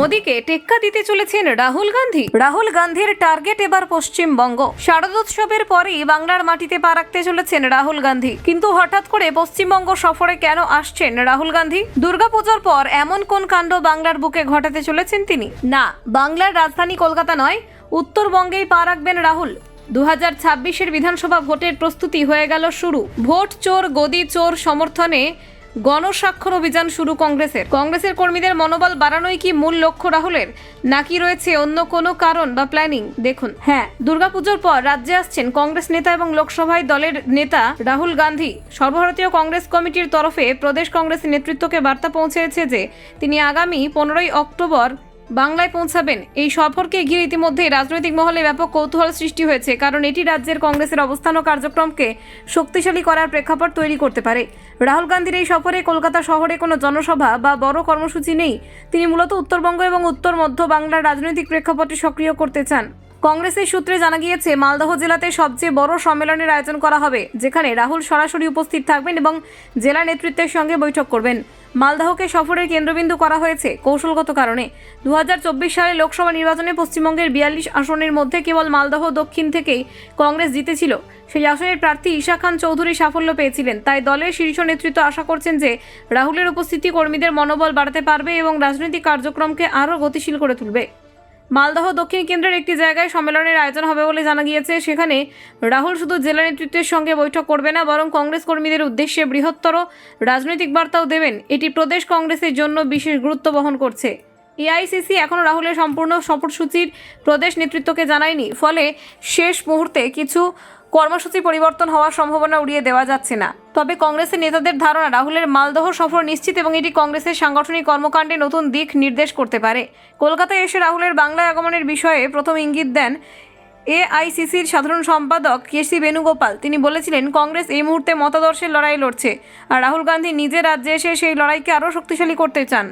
মোদীকে টেক্কা দিতে চলেছেন রাহুল গান্ধী। রাহুল গান্ধীর টার্গেট এবার পশ্চিমবঙ্গ। শারদোৎসবের পরেই বাংলার মাটিতে পা রাখতে চলেছেন রাহুল গান্ধী। কিন্তু হঠাৎ করে পশ্চিমবঙ্গ সফরে কেন আসছেন রাহুল গান্ধী? দুর্গাপূজার পর এমন কোন কাণ্ড বাংলার বুকে ঘটাতে চলেছেন তিনি? না, বাংলার রাজধানী কলকাতা নয়, উত্তরবঙ্গেই পা রাখবেন রাহুল। 2026-এর বিধানসভা ভোটের প্রস্তুতি হয়ে গেল শুরু। ভোট চোর গদি চোর সমর্থনে গণস্বাক্ষর অভিযান শুরু কংগ্রেসের কর্মীদের মনোবল বাড়ানোই কি মূল লক্ষ্য রাহুলের, নাকি রয়েছে অন্য কোনো কারণ বা প্ল্যানিং? দেখুন, হ্যাঁ, দুর্গাপুজোর পর রাজ্যে আসছেন কংগ্রেস নেতা এবং লোকসভায় দলের নেতা রাহুল গান্ধী। সর্বভারতীয় কংগ্রেস কমিটির তরফে প্রদেশ কংগ্রেস নেতৃত্বকে বার্তা পৌঁছেছে যে তিনি আগামী 15ই অক্টোবর বাংলায় পৌঁছাবেন। এই সফরকে ঘিরে ইতিমধ্যেই রাজনৈতিক মহলে ব্যাপক কৌতূহল সৃষ্টি হয়েছে, কারণ এটি রাজ্যের কংগ্রেসের অবস্থান ও কার্যক্রমকে শক্তিশালী করার প্রেক্ষাপট তৈরি করতে পারে। রাহুল গান্ধীর এই সফরে কলকাতা শহরে কোনো জনসভা বা বড় কর্মসূচি নেই। তিনি মূলত উত্তরবঙ্গ এবং উত্তর মধ্য বাংলার রাজনৈতিক প্রেক্ষাপটে সক্রিয় করতে চান। কংগ্রেসের সূত্রে জানা গিয়েছে, মালদহ জেলাতে সবচেয়ে বড় সম্মেলনের আয়োজন করা হবে, যেখানে রাহুল সরাসরি উপস্থিত থাকবেন এবং জেলা নেতৃত্বের সঙ্গে বৈঠক করবেন। মালদহকে সফরের কেন্দ্রবিন্দু করা হয়েছে কৌশলগত কারণে। 2024 সালে লোকসভা নির্বাচনে পশ্চিমবঙ্গের 42 আসনের মধ্যে কেবল মালদহ দক্ষিণ থেকেই কংগ্রেস জিতেছিল। সেই আসনের প্রার্থী ঈশা খান চৌধুরী সাফল্য পেয়েছিলেন। তাই দলের শীর্ষ নেতৃত্ব আশা করছেন যে রাহুলের উপস্থিতি কর্মীদের মনোবল বাড়াতে পারবে এবং রাজনৈতিক কার্যক্রমকে আরও গতিশীল করে তুলবে। মালদহ দক্ষিণ কেন্দ্রের একটি জায়গায় সম্মেলনের আয়োজন হবে বলে জানা গিয়েছে। সেখানে রাহুল শুধু জেলা নেতৃত্বের সঙ্গে বৈঠক করবে না, বরং কংগ্রেস কর্মীদের উদ্দেশ্যে বৃহত্তর রাজনৈতিক বার্তাও দেবেন। এটি প্রদেশ কংগ্রেসের জন্য বিশেষ গুরুত্ব বহন করছে। এআইসিসি এখনও রাহুলের সম্পূর্ণ সফরসূচির প্রদেশ নেতৃত্বকে জানায়নি, ফলে শেষ মুহূর্তে কিছু কর্মসূচি পরিবর্তন হওয়ার সম্ভাবনা উড়িয়ে দেওয়া যাচ্ছে না। তবে কংগ্রেসের নেতাদের ধারণা রাহুলের মালদহ সফর নিশ্চিত এবং এটি কংগ্রেসের সাংগঠনিক কর্মকাণ্ডে নতুন দিক নির্দেশ করতে পারে। কলকাতায় এসে রাহুলের বাংলায় আগমনের বিষয়ে প্রথম ইঙ্গিত দেন এআইসিসির সাধারণ সম্পাদক কেসি বেণুগোপাল। তিনি বলেছিলেন, কংগ্রেস এই মুহূর্তে মতাদর্শের লড়াই লড়ছে, আর রাহুল গান্ধী নিজের রাজ্যে এসে সেই লড়াইকে আরও শক্তিশালী করতে চান।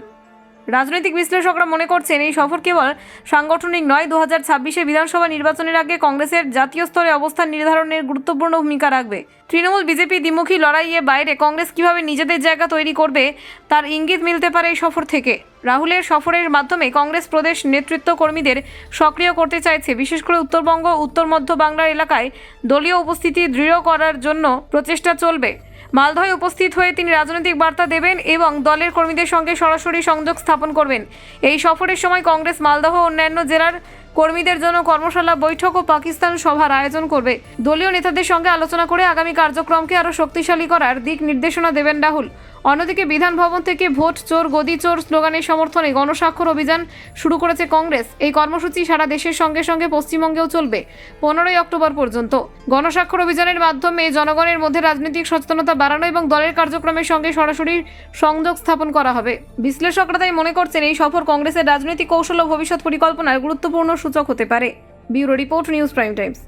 রাজনৈতিক বিশ্লেষকরা মনে করছেন এই সফর কেবল সাংগঠনিক নয়, 2026-এর বিধানসভা নির্বাচনের আগে কংগ্রেসের জাতীয় স্তরে অবস্থান নির্ধারণের গুরুত্বপূর্ণ ভূমিকা রাখবে। তৃণমূল বিজেপি দ্বিমুখী লড়াইয়ের বাইরে কংগ্রেস কিভাবে নিজেদের জায়গা তৈরি করবে তার ইঙ্গিত মিলতে পারে এই সফর থেকে। রাহুলের সফরের মাধ্যমে কংগ্রেস প্রদেশ নেতৃত্ব কর্মীদের সক্রিয় করতে চাইছে, বিশেষ করে উত্তরবঙ্গ উত্তর মধ্য বাংলার এলাকায় দলীয় উপস্থিতি দৃঢ় করার জন্য প্রচেষ্টা চলবে। মালদহে উপস্থিত হয়ে তিনি রাজনৈতিক বার্তা দেবেন এবং দলের কর্মীদের সঙ্গে সরাসরি সংযোগ স্থাপন করবেন। এই সফরের সময় কংগ্রেস মালদহ ও অন্যান্য জেলার কর্মীদের জন্য কর্মশালা, বৈঠক ও পাকিস্তান সভার আয়োজন করবে। দলীয় নেতাদের সঙ্গে আলোচনা করে আগামী কার্যক্রমকে আরও শক্তিশালী করার দিক নির্দেশনা দেবেন রাহুল। অন্যদিকে বিধান ভবন থেকে ভোট চোর গদি চোর স্লোগানের সমর্থনে গণস্বাক্ষর অভিযান শুরু করেছে কংগ্রেস। এই কর্মসূচি সারা দেশের সঙ্গে সঙ্গে পশ্চিমবঙ্গেও চলবে 15ই অক্টোবর পর্যন্ত। গণস্বাক্ষর অভিযানের মাধ্যমে জনগণের মধ্যে রাজনৈতিক সচেতনতা বাড়ানো এবং দলের কার্যক্রমের সঙ্গে সরাসরি সংযোগ স্থাপন করা হবে। বিশ্লেষকরা তাই মনে করছেন এই সফর কংগ্রেসের রাজনৈতিক কৌশল ও ভবিষ্যৎ পরিকল্পনার গুরুত্বপূর্ণ সূচক হতে পারে। Bureau report, news prime Times.